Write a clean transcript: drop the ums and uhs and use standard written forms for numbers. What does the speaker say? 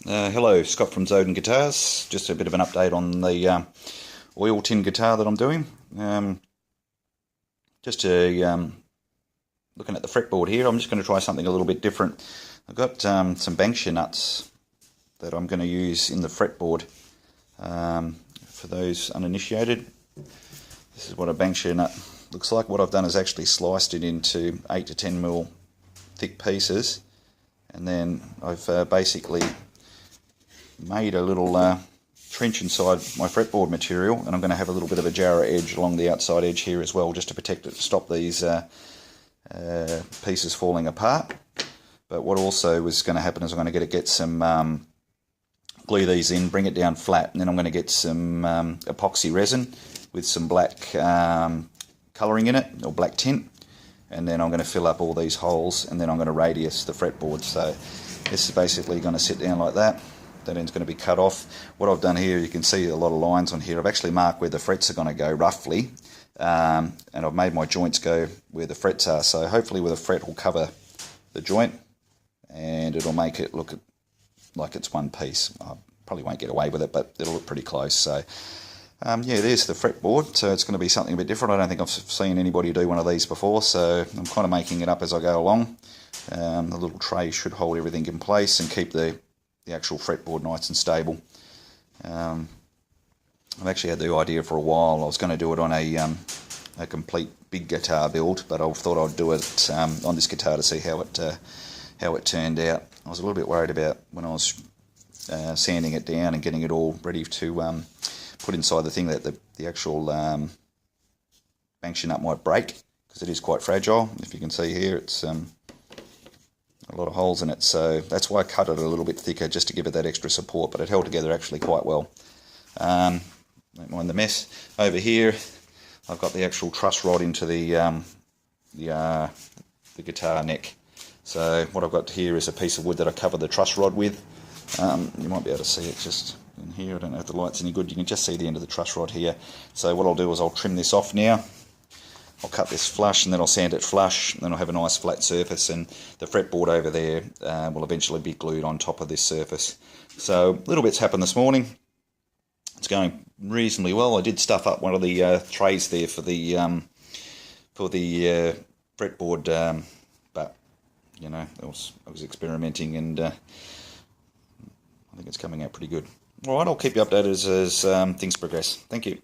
Hello, Scott from Zoden Guitars. Just a bit of an update on the oil tin guitar that I'm doing. Looking at the fretboard here, I'm just going to try something a little bit different. I've got some Banksia nuts that I'm going to use in the fretboard. For those uninitiated, this is what a Banksia nut looks like. What I've done is actually sliced it into 8 to 10 mil thick pieces, and then I've basically made a little trench inside my fretboard material, and I'm going to have a little bit of a jarrah edge along the outside edge here as well, just to protect it, to stop these pieces falling apart. But what also is going to happen is I'm going to get some glue these in, bring it down flat, and then I'm going to get some epoxy resin with some black colouring in it, or black tint, and then I'm going to fill up all these holes, and then I'm going to radius the fretboard. So this is basically going to sit down like that. That end's going to be cut off. What I've done here, you can see a lot of lines on here. I've actually marked where the frets are going to go roughly, and I've made my joints go where the frets are. So hopefully with a fret will cover the joint, and it'll make it look like it's one piece. I probably won't get away with it, but it'll look pretty close. So yeah, there's the fretboard. So it's going to be something a bit different. I don't think I've seen anybody do one of these before, so I'm kind of making it up as I go along. The little tray should hold everything in place and keep the actual fretboard nice and stable. I've actually had the idea for a while. I was going to do it on a complete big guitar build, but I thought I'd do it on this guitar to see how it turned out. I was a little bit worried about when I was sanding it down and getting it all ready to put inside the thing that the actual Banksia nut might break, because it is quite fragile. If you can see here, it's a lot of holes in it, so that's why I cut it a little bit thicker, just to give it that extra support, but it held together actually quite well. Don't mind the mess. Over here I've got the actual truss rod into the guitar neck. So what I've got here is a piece of wood that I cover the truss rod with. You might be able to see it just in here. I don't know if the light's any good. You can just see the end of the truss rod here. So what I'll do is I'll trim this off now. I'll cut this flush, and then I'll sand it flush, and then I'll have a nice flat surface, and the fretboard over there will eventually be glued on top of this surface. So little bits happened this morning. It's going reasonably well. I did stuff up one of the trays there for the fretboard, but you know, I was experimenting, and I think it's coming out pretty good. All right, I'll keep you updated as things progress. Thank you.